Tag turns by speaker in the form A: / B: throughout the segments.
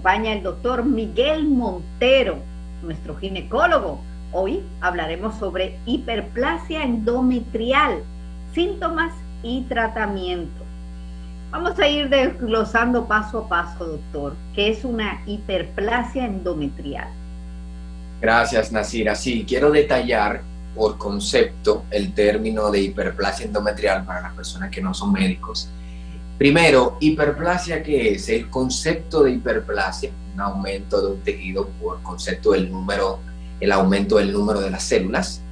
A: acompaña el doctor Miguel Montero, nuestro ginecólogo. Hoy hablaremos sobre hiperplasia endometrial, síntomas y tratamiento. Vamos a ir desglosando paso a paso, doctor, ¿qué es una hiperplasia endometrial?
B: Gracias, Nasira. Sí, quiero detallar por concepto el término de hiperplasia endometrial para las personas que no son médicos. Primero, hiperplasia, ¿qué es? El concepto de hiperplasia, un aumento de un tejido por concepto del número, el aumento del número de las células.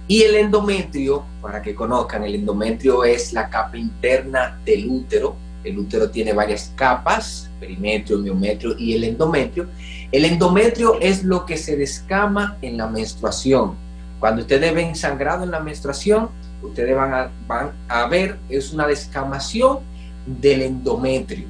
B: Y el endometrio, para que conozcan, el endometrio es la capa interna del útero. El útero tiene varias capas, perimetrio, miometrio y el endometrio. El endometrio es lo que se descama en la menstruación. Cuando ustedes ven sangrado en la menstruación, ustedes van a ver, es una descamación del endometrio.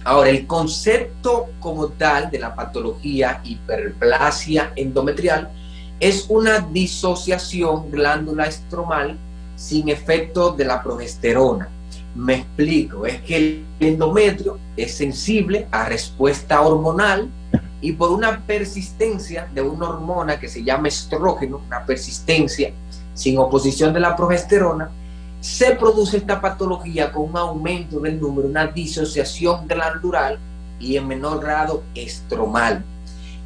B: Ahora, el concepto como tal de la patología hiperplasia endometrial es una disociación glándula estromal sin efecto de la progesterona. Me explico, es que el endometrio es sensible a respuesta hormonal y por una persistencia de una hormona que se llama estrógeno, una persistencia sin oposición de la progesterona, se produce esta patología con un aumento del número, una disociación glandular y en menor grado estromal.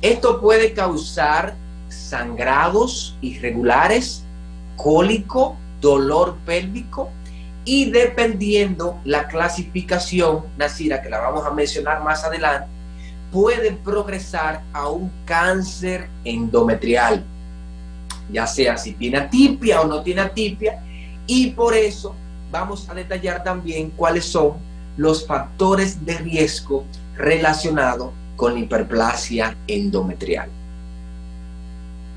B: Esto puede causar sangrados irregulares, cólico, dolor pélvico y dependiendo la clasificación, Nasira, que la vamos a mencionar más adelante, puede progresar a un cáncer endometrial, ya sea si tiene atipia o no tiene atipia. Y por eso vamos a detallar también cuáles son los factores de riesgo relacionados con la hiperplasia endometrial.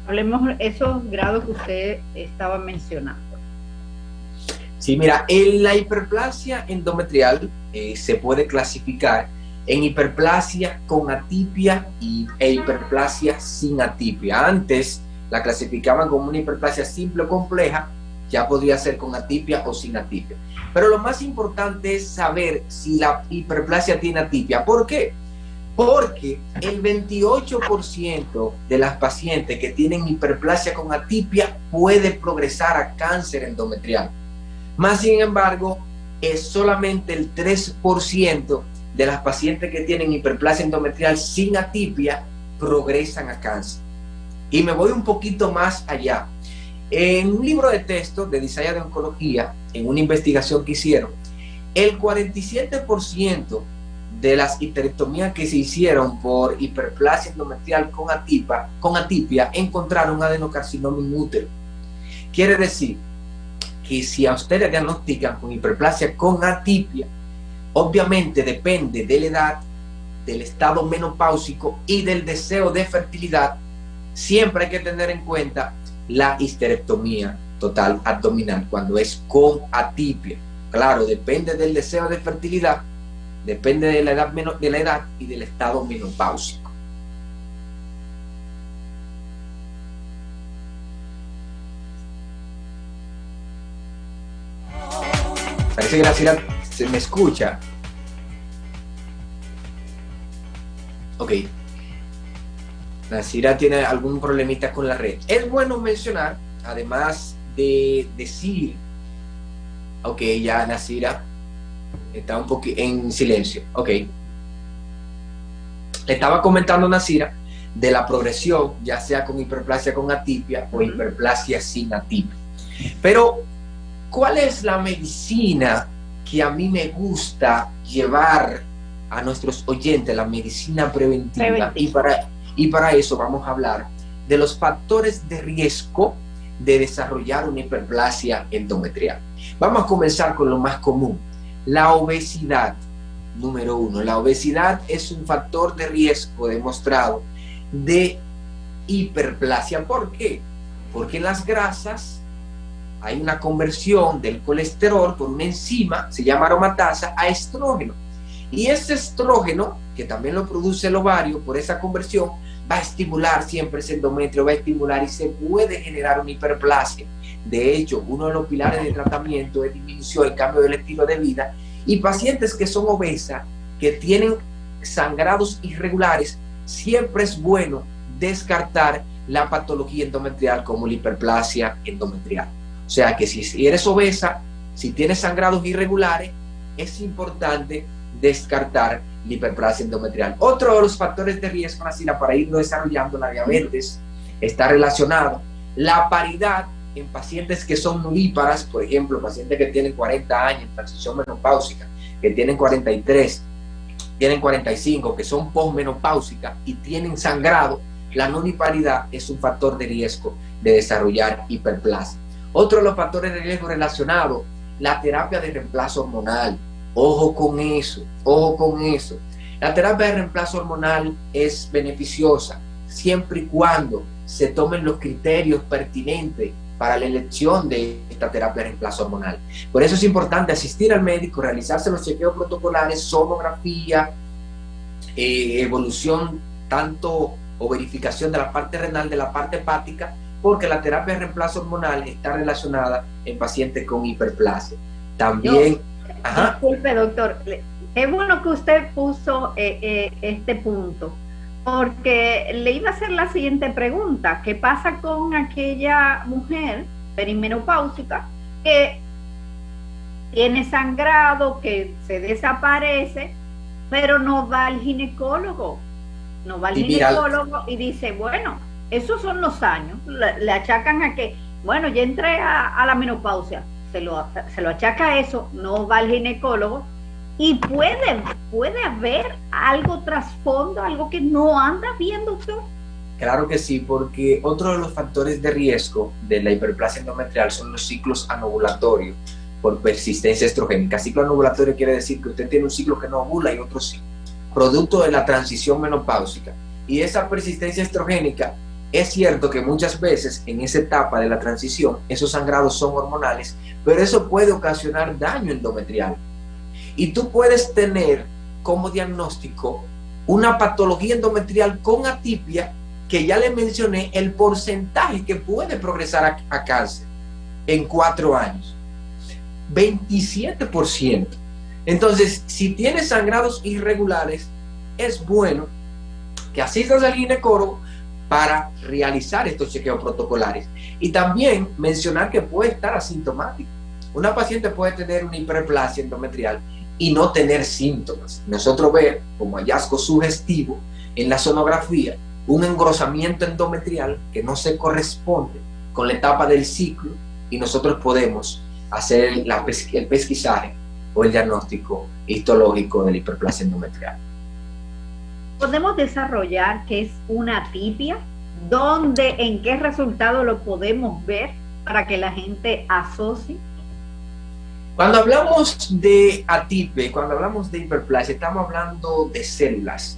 A: Hablemos de esos grados que usted estaba mencionando.
B: Sí, mira, en la hiperplasia endometrial se puede clasificar en hiperplasia con atipia e hiperplasia sin atipia. Antes la clasificaban como una hiperplasia simple o compleja, ya podría ser con atipia o sin atipia. Pero lo más importante es saber si la hiperplasia tiene atipia. ¿Por qué? Porque el 28% de las pacientes que tienen hiperplasia con atipia puede progresar a cáncer endometrial. Más sin embargo, es solamente el 3% de las pacientes que tienen hiperplasia endometrial sin atipia progresan a cáncer. Y me voy un poquito más allá. En un libro de texto de Desire de Oncología, en una investigación que hicieron, el 47% de las histerectomías que se hicieron por hiperplasia endometrial con atipia encontraron adenocarcinoma en útero. Quiere decir que si a ustedes diagnostican con hiperplasia con atipia, obviamente depende de la edad, del estado menopáusico y del deseo de fertilidad. Siempre hay que tener en cuenta la histerectomía total abdominal cuando es con atipia. Claro, depende del deseo de fertilidad, depende de la edad y del estado menopáusico. Parece que Graciela se me escucha. Ok. Nasira tiene algún problemita con la red. Es bueno mencionar, además de decir, ok, ya Nasira está un poquito en silencio, ok. Le estaba comentando a Nasira de la progresión, ya sea con hiperplasia con atipia o hiperplasia sin atipia. Pero, ¿cuál es la medicina que a mí me gusta llevar a nuestros oyentes, la medicina preventiva? Y para eso vamos a hablar de los factores de riesgo de desarrollar una hiperplasia endometrial. Vamos a comenzar con lo más común, la obesidad. Número 1, la obesidad es un factor de riesgo demostrado de hiperplasia. ¿Por qué? Porque en las grasas hay una conversión del colesterol por una enzima, se llama aromatasa, a estrógeno. Y ese estrógeno, que también lo produce el ovario por esa conversión, va a estimular siempre ese endometrio, va a estimular y se puede generar una hiperplasia. De hecho, uno de los pilares de tratamiento es disminución, el cambio del estilo de vida. Y pacientes que son obesas, que tienen sangrados irregulares, siempre es bueno descartar la patología endometrial como la hiperplasia endometrial. O sea que si eres obesa, si tienes sangrados irregulares, es importante descartar la hiperplasia endometrial. Otro de los factores de riesgo, Nasira, para irlo desarrollando, la diabetes está relacionado. La paridad en pacientes que son nulíparas, por ejemplo, pacientes que tienen 40 años en transición menopáusica, que tienen 43, tienen 45, que son posmenopáusicas y tienen sangrado, la nuliparidad es un factor de riesgo de desarrollar hiperplasia. Otro de los factores de riesgo relacionados, la terapia de reemplazo hormonal. Ojo con eso, ojo con eso. La terapia de reemplazo hormonal es beneficiosa siempre y cuando se tomen los criterios pertinentes para la elección de esta terapia de reemplazo hormonal. Por eso es importante asistir al médico, realizarse los chequeos protocolares, sonografía, evolución tanto o verificación de la parte renal, de la parte hepática, porque la terapia de reemplazo hormonal está relacionada en pacientes con hiperplasia. También...
A: Disculpe, doctor, qué bueno que usted puso este punto, porque le iba a hacer la siguiente pregunta: ¿qué pasa con aquella mujer perimenopáusica que tiene sangrado, que se desaparece, pero no va al ginecólogo? No va al ginecólogo y dice, bueno, esos son los años, le achacan a que, bueno, ya entré a la menopausia, se lo achaca a eso, no va al ginecólogo, y puede haber algo trasfondo, algo que no anda bien, doctor.
B: Claro que sí, porque otro de los factores de riesgo de la hiperplasia endometrial son los ciclos anovulatorios por persistencia estrogénica. Ciclo anovulatorio quiere decir que usted tiene un ciclo que no ovula y otro sí, producto de la transición menopáusica. Y esa persistencia estrogénica, es cierto que muchas veces en esa etapa de la transición esos sangrados son hormonales, pero eso puede ocasionar daño endometrial. Y tú puedes tener como diagnóstico una patología endometrial con atipia, que ya le mencioné el porcentaje que puede progresar a cáncer en 4 años. 27%. Entonces, si tienes sangrados irregulares, es bueno que asistas al ginecólogo para realizar estos chequeos protocolares. Y también mencionar que puede estar asintomático. Una paciente puede tener una hiperplasia endometrial y no tener síntomas. Nosotros ver como hallazgo sugestivo en la sonografía un engrosamiento endometrial que no se corresponde con la etapa del ciclo, y nosotros podemos hacer el pesquisaje o el diagnóstico histológico de la hiperplasia endometrial.
A: ¿Podemos desarrollar qué es una atipia? ¿Dónde, en qué resultado lo podemos ver para que la gente asocie?
B: Cuando hablamos de atipia, cuando hablamos de hiperplasia, estamos hablando de células.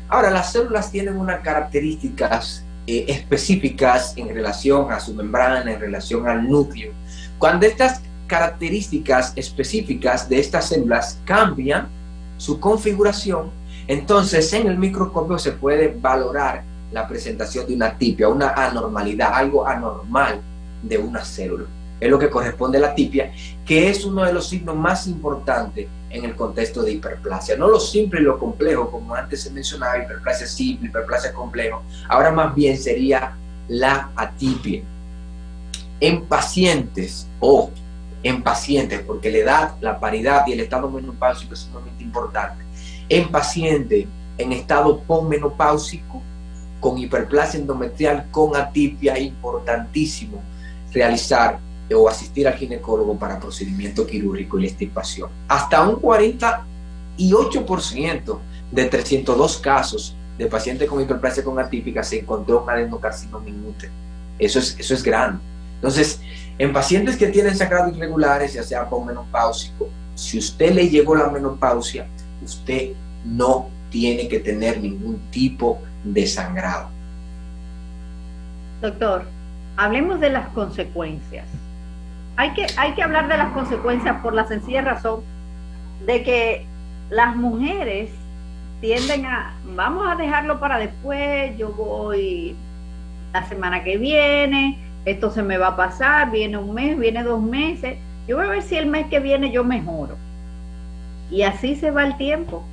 B: Ahora, las células tienen unas características específicas en relación a su membrana, en relación al núcleo. Cuando estas características específicas de estas células cambian su configuración, entonces en el microscopio se puede valorar la presentación de una atipia, una anormalidad, algo anormal de una célula. Es lo que corresponde a la atipia, que es uno de los signos más importantes en el contexto de hiperplasia. No lo simple y lo complejo, como antes se mencionaba, hiperplasia simple, hiperplasia complejo. Ahora más bien sería la atipia. En pacientes, porque la edad, la paridad y el estado menopáusico es sumamente importante. En pacientes en estado posmenopáusico, con hiperplasia endometrial, con atipia, es importantísimo realizar o asistir al ginecólogo para procedimiento quirúrgico y la extirpación. Hasta un 48% de 302 casos de pacientes con hiperplasia con atípica se encontró un adenocarcinoma in útero. Eso es grande. Entonces, en pacientes que tienen sangrados irregulares, ya sea posmenopáusico, si usted le llegó la menopausia, usted no tiene que tener ningún tipo de sangrado.
A: Doctor, hablemos de las consecuencias. Hay que hablar de las consecuencias por la sencilla razón de que las mujeres tienden a, vamos a dejarlo para después, yo voy la semana que viene, esto se me va a pasar, viene un mes, viene 2 meses, yo voy a ver si el mes que viene yo mejoro. Y así se va el tiempo.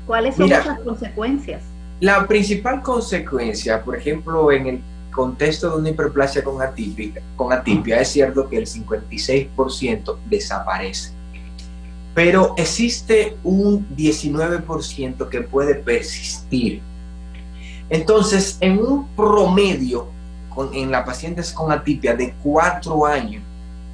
A: ¿Cuáles son esas consecuencias?
B: La principal consecuencia, por ejemplo, en el contexto de una hiperplasia con atipia, es cierto que el 56% desaparece, pero existe un 19% que puede persistir. Entonces, en un promedio, en las pacientes con atipia de 4 años,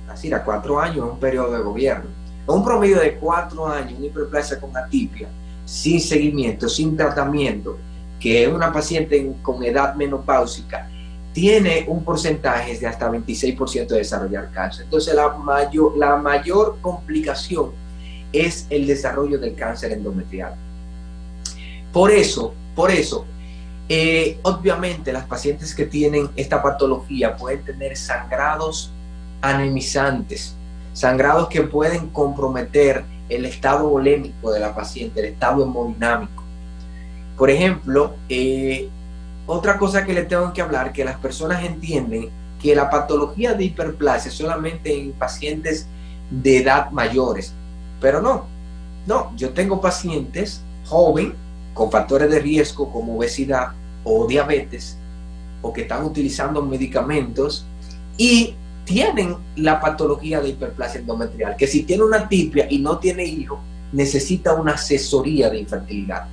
B: así era 4 años es un periodo de gobierno, un promedio de 4 años, una hiperplasia con atipia, sin seguimiento, sin tratamiento, que es una paciente con edad menopáusica, tiene un porcentaje de hasta 26% de desarrollar cáncer. Entonces, la mayor complicación es el desarrollo del cáncer endometrial. Por eso, obviamente las pacientes que tienen esta patología pueden tener sangrados anemizantes, sangrados que pueden comprometer el estado volémico de la paciente, el estado hemodinámico. Por ejemplo, otra cosa que le tengo que hablar, que las personas entienden que la patología de hiperplasia es solamente en pacientes de edad mayores, pero no, yo tengo pacientes jóvenes con factores de riesgo como obesidad o diabetes, o que están utilizando medicamentos y tienen la patología de hiperplasia endometrial, que si tiene una atipia y no tiene hijo, necesita una asesoría de infertilidad,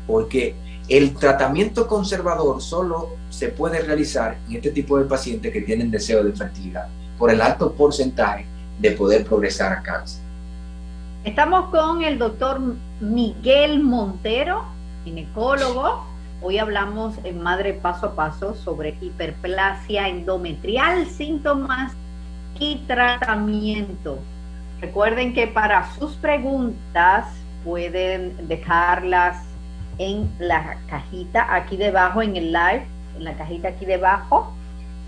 B: porque el tratamiento conservador solo se puede realizar en este tipo de pacientes que tienen deseo de fertilidad, por el alto porcentaje de poder progresar a cáncer.
A: Estamos con el doctor Miguel Montero, ginecólogo. Hoy hablamos en Madre Paso a Paso sobre hiperplasia endometrial, síntomas y tratamiento. Recuerden que para sus preguntas pueden dejarlas en la cajita aquí debajo, en el live, en la cajita aquí debajo,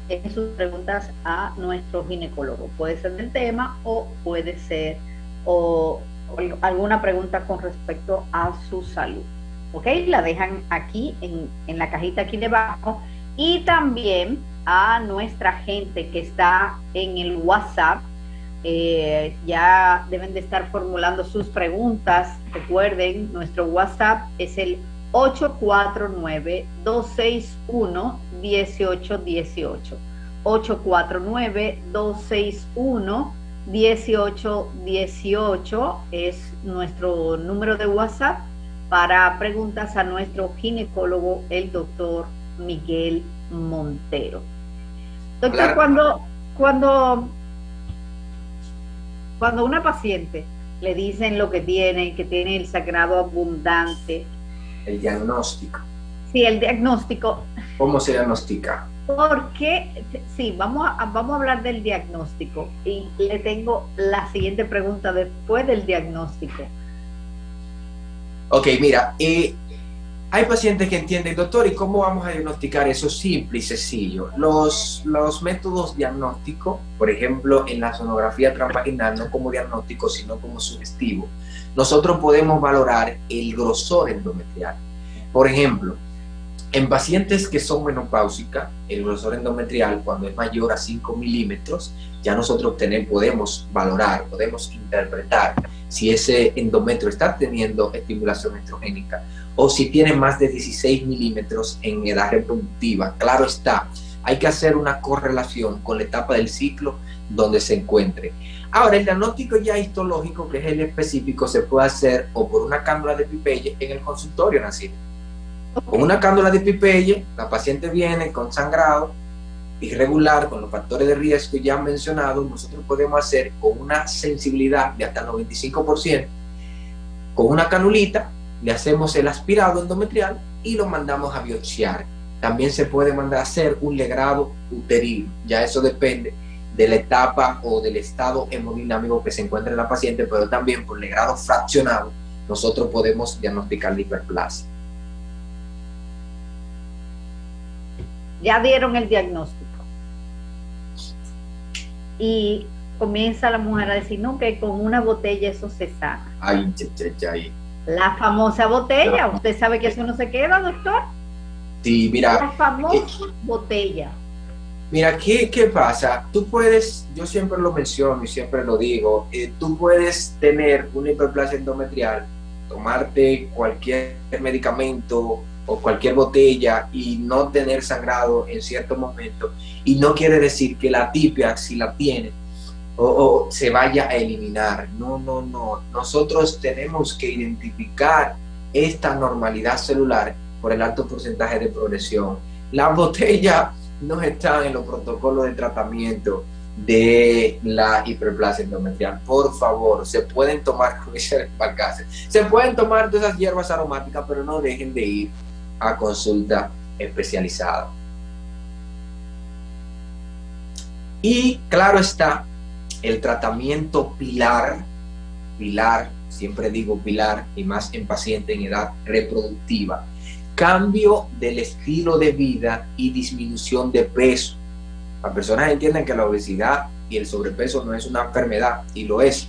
A: en sus preguntas a nuestro ginecólogo. Puede ser del tema o puede ser o alguna pregunta con respecto a su salud. ¿Ok? La dejan aquí en la cajita aquí debajo. Y también a nuestra gente que está en el WhatsApp, ya deben de estar formulando sus preguntas. Recuerden, nuestro WhatsApp es el 849-261-1818. 849-261-1818 es nuestro número de WhatsApp para preguntas a nuestro ginecólogo, el doctor Miguel Montero. Doctor, cuando una paciente le dicen lo que tiene, que tiene el sangrado abundante.
B: El diagnóstico.
A: Sí, el diagnóstico.
B: ¿Cómo se diagnostica?
A: Porque, sí, vamos a hablar del diagnóstico. Y le tengo la siguiente pregunta después del diagnóstico.
B: Ok, mira, hay pacientes que entienden, doctor, ¿y cómo vamos a diagnosticar eso? Simple y sencillo. Los métodos diagnósticos, por ejemplo, en la sonografía transvaginal, no como diagnóstico, sino como sugestivo, nosotros podemos valorar el grosor endometrial. Por ejemplo, en pacientes que son menopáusicas, el grosor endometrial, cuando es mayor a 5 milímetros, ya nosotros podemos valorar, podemos interpretar si ese endometrio está teniendo estimulación estrogénica o si tiene más de 16 milímetros en edad reproductiva. Claro está, hay que hacer una correlación con la etapa del ciclo donde se encuentre. Ahora, el diagnóstico ya histológico, que es el específico, se puede hacer o por una cánula de Pipelle en el consultorio, Nancy. Con una cánula de Pipelle, la paciente viene con sangrado irregular, con los factores de riesgo ya mencionados. Nosotros podemos hacer con una sensibilidad de hasta el 95%, con una canulita, le hacemos el aspirado endometrial y lo mandamos a biopsiar. También se puede mandar a hacer un legrado uterino, ya eso depende de la etapa o del estado hemodinámico que se encuentra en la paciente, pero también por legrado fraccionado nosotros podemos diagnosticar la hiperplasia.
A: Ya dieron el diagnóstico y comienza la mujer a decir, no, que con una botella eso se sana.
B: Ay.
A: La famosa botella, ¿usted sabe que eso no se queda, doctor?
B: Sí, mira.
A: La famosa botella.
B: Mira, ¿qué pasa? Tú puedes, yo siempre lo menciono y siempre lo digo, tú puedes tener una hiperplasia endometrial tomarte cualquier medicamento o cualquier botella y no tener sangrado en cierto momento, y no quiere decir que la tipia, si la tiene, o se vaya a eliminar. No, no, no. Nosotros tenemos que identificar esta normalidad celular por el alto porcentaje de progresión. Las botellas no están en los protocolos de tratamiento de la hiperplasia endometrial. Por favor, se pueden tomar, como dice Balcácer, se pueden tomar todas esas hierbas aromáticas, pero no dejen de ir a consulta especializada. Y claro está, el tratamiento pilar, siempre digo pilar, y más en pacientes en edad reproductiva, cambio del estilo de vida y disminución de peso. Las personas entienden que la obesidad y el sobrepeso no es una enfermedad, y lo es.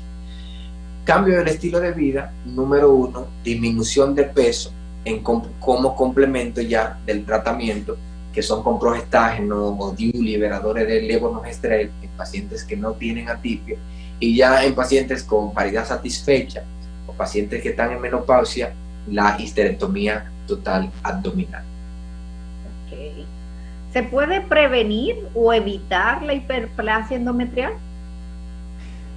B: Cambio del estilo de vida, número 1, disminución de peso como complemento ya del tratamiento, que son con progestágeno o DIU, liberadores de levonorgestrel en pacientes que no tienen atipia, y ya en pacientes con paridad satisfecha o pacientes que están en menopausia, la histerectomía total abdominal.
A: Okay. ¿Se puede prevenir o evitar la hiperplasia endometrial?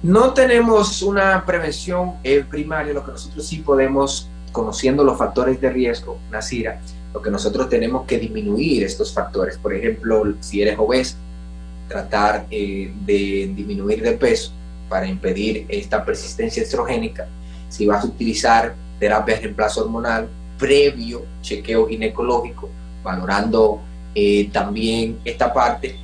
B: No tenemos una prevención primaria. Lo que nosotros sí podemos, conociendo los factores de riesgo, Nasira, lo que nosotros tenemos que disminuir estos factores. Por ejemplo, si eres obeso, tratar de disminuir de peso para impedir esta persistencia estrogénica. Si vas a utilizar terapia de reemplazo hormonal, previo chequeo ginecológico, valorando también esta parte.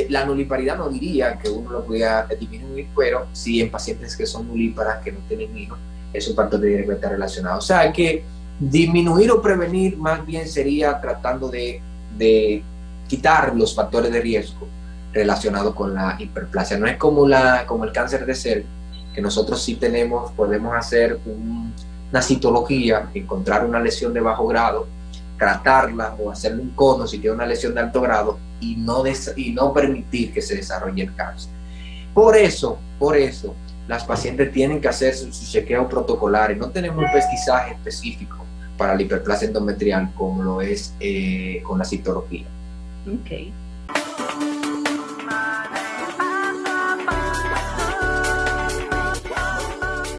B: La nuliparidad no diría que uno lo pudiera disminuir, pero sí en pacientes que son nulíparas, que no tienen hijos, es un factor de riesgo que está relacionado. O sea, que disminuir o prevenir más bien sería tratando de quitar los factores de riesgo relacionados con la hiperplasia. No es como el cáncer de cervix, que nosotros sí podemos hacer una citología, encontrar una lesión de bajo grado, tratarla o hacerle un cono si tiene una lesión de alto grado y no permitir que se desarrolle el cáncer. Por eso, las pacientes tienen que hacer sus chequeos protocolares. No tenemos un pesquisaje específico para la hiperplasia endometrial como lo es con la citología.
A: Ok.